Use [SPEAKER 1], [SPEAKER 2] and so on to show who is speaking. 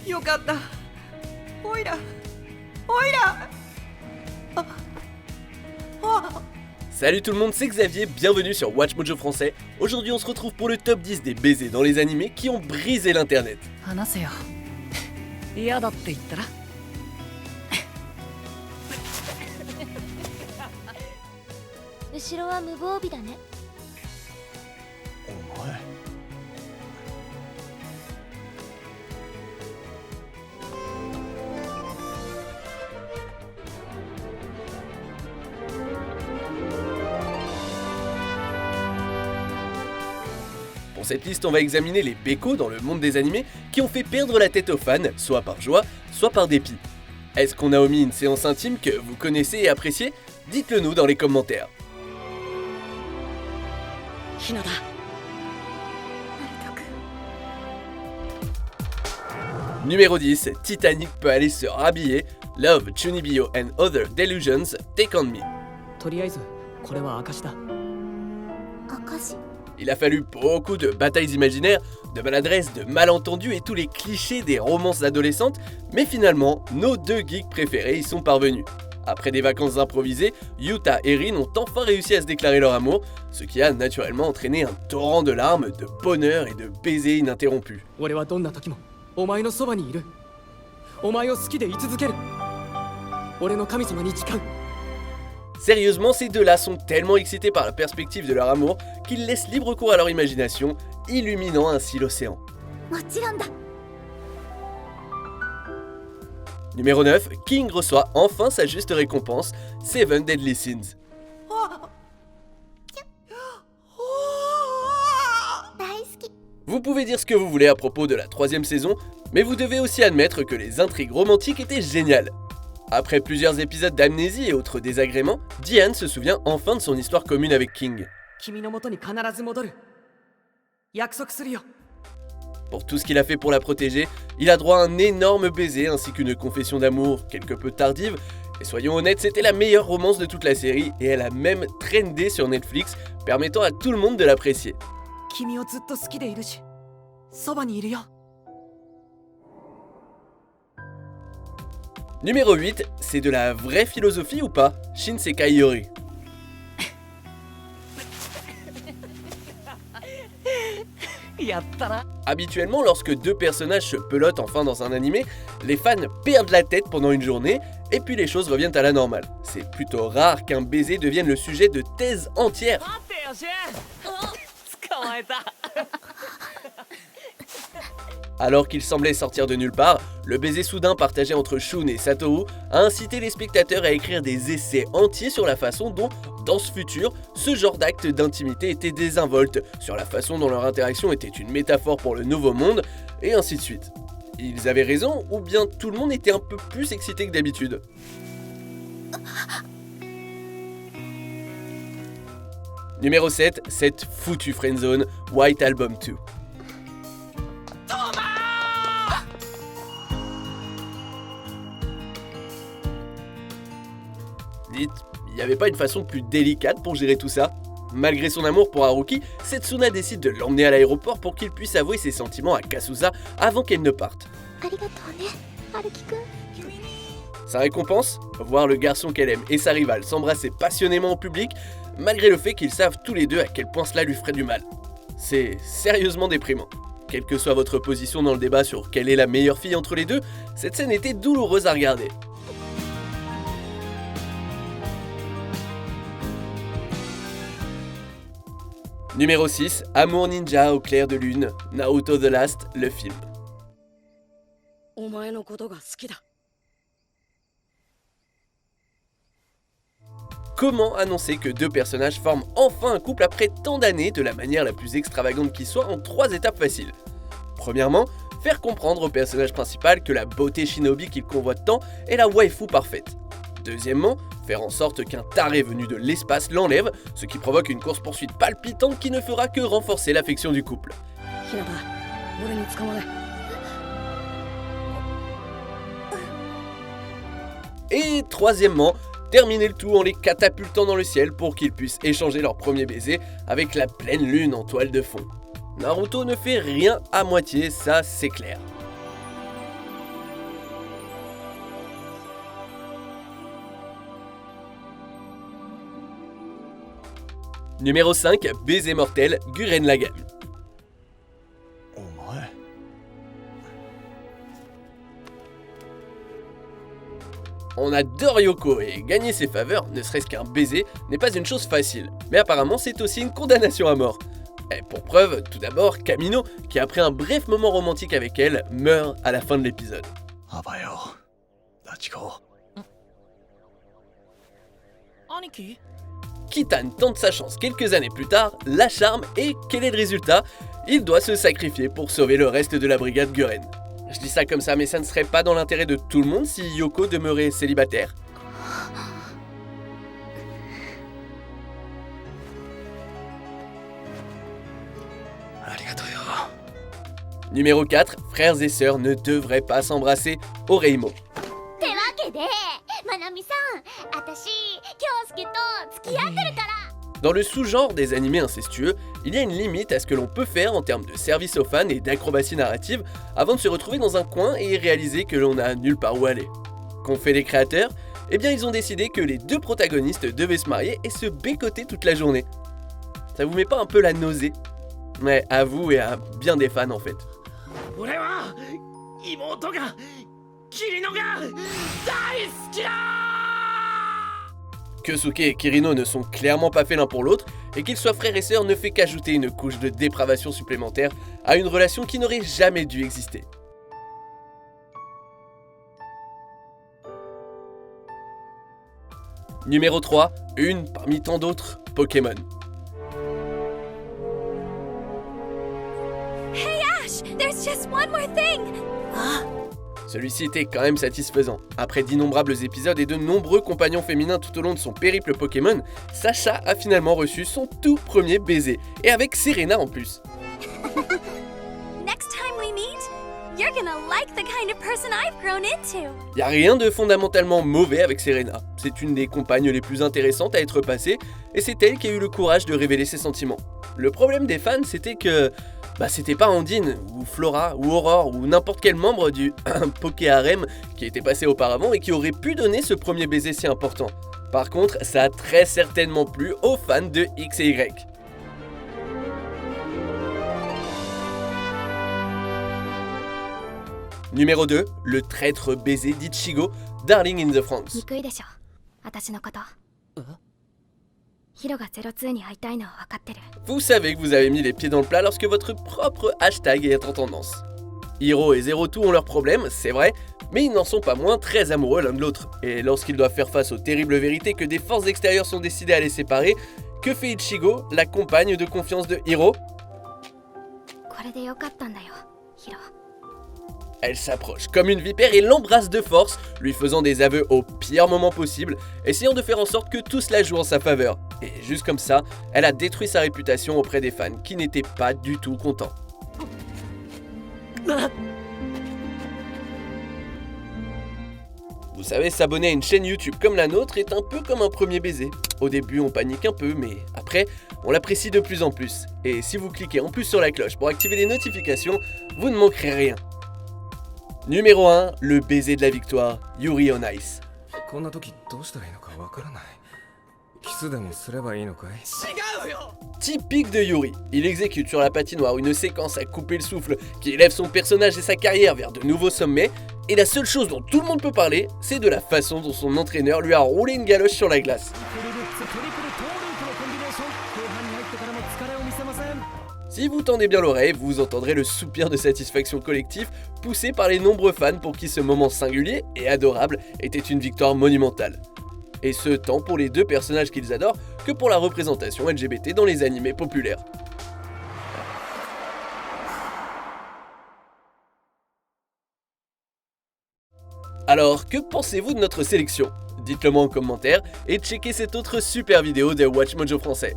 [SPEAKER 1] よかった。オイラオイラああ
[SPEAKER 2] Salut tout le monde, c'est Xavier, bienvenue sur Watch Mojo Français. Aujourd'hui on se retrouve pour le top 10 des baisers dans les animés qui ont brisé l'internet.
[SPEAKER 1] 話せよ。嫌だって言ったら。
[SPEAKER 3] 後ろは無防備だね。
[SPEAKER 4] お前。
[SPEAKER 2] Pour cette liste, on va examiner les bécos dans le monde des animés qui ont fait perdre la tête aux fans, soit par joie, soit par dépit. Est-ce qu'on a omis une séance intime que vous connaissez et appréciez? Dites-le nous dans les commentaires.
[SPEAKER 1] ひなだ。
[SPEAKER 2] Numéro 10, Titanic peut aller se rhabiller, Love, Chunibyo and Other Delusions, Take On Me.
[SPEAKER 1] とりあえずこれは証だ。
[SPEAKER 3] 証。
[SPEAKER 2] Il a fallu beaucoup de batailles imaginaires, de maladresses, de malentendus et tous les clichés des romances adolescentes, mais finalement, nos deux geeks préférés y sont parvenus. Après des vacances improvisées, Yuta et Rin ont enfin réussi à se déclarer leur amour, ce qui a naturellement entraîné un torrent de larmes, de bonheur et de baisers ininterrompus.
[SPEAKER 1] 俺はどんな時もお前のそばにいる。お前を好きでい続ける。俺の神様に誓う。
[SPEAKER 2] Sérieusement, ces deux-là sont tellement excités par la perspective de leur amour qu'ils laissent libre cours à leur imagination, illuminant ainsi l'océan.
[SPEAKER 3] もちろんだ。
[SPEAKER 2] Numéro 9, King reçoit enfin sa juste récompense, Seven Deadly Sins.
[SPEAKER 3] 大好き。
[SPEAKER 2] Vous pouvez dire ce que vous voulez à propos de la troisième saison, mais vous devez aussi admettre que les intrigues romantiques étaient géniales. Après plusieurs épisodes d'amnésie et autres désagréments, Diane se souvient enfin de son histoire commune avec King.
[SPEAKER 1] 君の元に必ず戻る。約束するよ。
[SPEAKER 2] Pour tout ce qu'il a fait pour la protéger, il a droit à un énorme baiser ainsi qu'une confession d'amour quelque peu tardive. Et soyons honnêtes, c'était la meilleure romance de toute la série et elle a même trendé sur Netflix, permettant à tout le monde de l'apprécier.
[SPEAKER 1] 君をずっと好きでいるし、そばにいるよ。
[SPEAKER 2] Numéro 8, c'est de la vraie philosophie ou pas? Shinsekai Yori.
[SPEAKER 1] やったな。
[SPEAKER 2] Habituellement, lorsque deux personnages se pelotent enfin dans un animé, les fans perdent la tête pendant une journée et puis les choses reviennent à la normale. C'est plutôt rare qu'un baiser devienne le sujet de thèses entières.
[SPEAKER 1] 待ってよシェン。捕まえた。
[SPEAKER 2] Alors qu'il semblait sortir de nulle part, le baiser soudain partagé entre Shun et Satoru a incité les spectateurs à écrire des essais entiers sur la façon dont, dans ce futur, ce genre d'acte d'intimité était désinvolte, sur la façon dont leur interaction était une métaphore pour le nouveau monde, et ainsi de suite. Ils avaient raison, ou bien tout le monde était un peu plus excité que d'habitude. Numéro 7, cette foutue friendzone, White Album 2. Dites, il n'y avait pas une façon plus délicate pour gérer tout ça? Malgré son amour pour Haruki, Setsuna décide de l'emmener à l'aéroport pour qu'il puisse avouer ses sentiments à Kasusa avant qu'elle ne parte.
[SPEAKER 3] ありがとうね、春樹くん。
[SPEAKER 2] Sa récompense? Voir le garçon qu'elle aime et sa rivale s'embrasser passionnément au public, malgré le fait qu'ils savent tous les deux à quel point cela lui ferait du mal. C'est sérieusement déprimant. Quelle que soit votre position dans le débat sur quelle est la meilleure fille entre les deux, cette scène était douloureuse à regarder. Numéro 6, Amour ninja au clair de lune, Naruto The Last, le film.
[SPEAKER 1] お前のことが好きだ。
[SPEAKER 2] Comment annoncer que deux personnages forment enfin un couple après tant d'années de la manière la plus extravagante qui soit en 3 étapes faciles? Premièrement, faire comprendre au personnage principal que la beauté shinobi qu'il convoite tant est la waifu parfaite. Deuxièmement, faire en sorte qu'un taré venu de l'espace l'enlève, ce qui provoque une course-poursuite palpitante qui ne fera que renforcer l'affection du couple.
[SPEAKER 1] ひなだ、俺に捕まれ。
[SPEAKER 2] Et troisièmement, terminer le tout en les catapultant dans le ciel pour qu'ils puissent échanger leur premier baiser avec la pleine lune en toile de fond. Naruto ne fait rien à moitié, ça c'est clair. Numéro 5, baiser mortel, Gurren Lagann. On adore Yoko et gagner ses faveurs, ne serait-ce qu'un baiser, n'est pas une chose facile. Mais apparemment c'est aussi une condamnation à mort. Et pour preuve, tout d'abord, Kamino, qui après un bref moment romantique avec elle, meurt à la fin de l'épisode. Kitan tente sa chance quelques années plus tard, la charme et quel est le résultat? Il doit se sacrifier pour sauver le reste de la brigade Gurren. Je dis ça comme ça, mais ça ne serait pas dans l'intérêt de tout le monde si Yoko demeurait célibataire. Numéro 4, frères et sœurs ne devraient pas s'embrasser, Oreimo.
[SPEAKER 3] ってわけでまなみさん私京介と付き合ってるから
[SPEAKER 2] Dans le sous-genre des animés incestueux, il y a une limite à ce que l'on peut faire en termes de service aux fans et d'acrobatie narrative avant de se retrouver dans un coin et réaliser que l'on n'a nulle part où aller. Qu'ont fait les créateurs? Eh bien ils ont décidé que les deux protagonistes devaient se marier et se bécoter toute la journée. Ça vous met pas un peu la nausée? Ouais, à vous et à bien des fans en fait. Kesuke et Kirino ne sont clairement pas faits l'un pour l'autre, et qu'ils soient frères et sœurs ne fait qu'ajouter une couche de dépravation supplémentaire à une relation qui n'aurait jamais dû exister. Numéro 3, une parmi tant d'autres, Pokémon.
[SPEAKER 3] There's just one more thing.
[SPEAKER 2] Celui-ci était quand même satisfaisant. Après d'innombrables épisodes et de nombreux compagnons féminins tout au long de son périple Pokémon, Sacha a finalement reçu son tout premier baiser, et avec Serena en plus.
[SPEAKER 3] Next time we meet, you're gonna like the kind of person I've grown into.
[SPEAKER 2] Y a rien de fondamentalement mauvais avec Serena, c'est une des compagnes les plus intéressantes à être passée, et c'est elle qui a eu le courage de révéler ses sentiments. Le problème des fans, c'était que c'était pas Andine, ou Flora, ou Aurore, ou n'importe quel membre du Poké-Harem qui était passé auparavant et qui aurait pu donner ce premier baiser si important. Par contre, ça a très certainement plu aux fans de X et Y. Numéro 2, le traître baiser d'Ichigo, Darling in the Franxx.
[SPEAKER 3] 憎いでしょ私のことヒロが02に会いたいのは分かってる
[SPEAKER 2] Vous savez que vous avez mis les pieds dans le plat lorsque votre propre hashtag est en tendance. Hiro et Zero Two ont leurs problèmes, c'est vrai, mais ils n'en sont pas moins très amoureux l'un de l'autre. Et lorsqu'ils doivent faire face aux terribles vérités que des forces extérieures sont décidées à les séparer, que fait Ichigo, la compagne de confiance de Hiro?
[SPEAKER 3] これでよかったんだよヒロ
[SPEAKER 2] Elle s'approche comme une vipère et l'embrasse de force, lui faisant des aveux au pire moment possible, essayant de faire en sorte que tout cela joue en sa faveur. Et juste comme ça, elle a détruit sa réputation auprès des fans qui n'étaient pas du tout contents. Vous savez, s'abonner à une chaîne YouTube comme la nôtre est un peu comme un premier baiser. Au début, on panique un peu, mais après, on l'apprécie de plus en plus. Et si vous cliquez en plus sur la cloche pour activer les notifications, vous ne manquerez rien. Numéro 1, le baiser de la victoire, Yuri on Ice. Typique de Yuri, il exécute sur la patinoire une séquence à couper le souffle qui élève son personnage et sa carrière vers de nouveaux sommets, et la seule chose dont tout le monde peut parler, c'est de la façon dont son entraîneur lui a roulé une galoche sur la glace. Si vous tendez bien l'oreille, vous entendrez le soupir de satisfaction collectif poussé par les nombreux fans pour qui ce moment singulier et adorable était une victoire monumentale. Et ce tant pour les deux personnages qu'ils adorent que pour la représentation LGBT dans les animés populaires. Alors, que pensez-vous de notre sélection? Dites-le moi en commentaire et checkez cette autre super vidéo de WatchMojo français.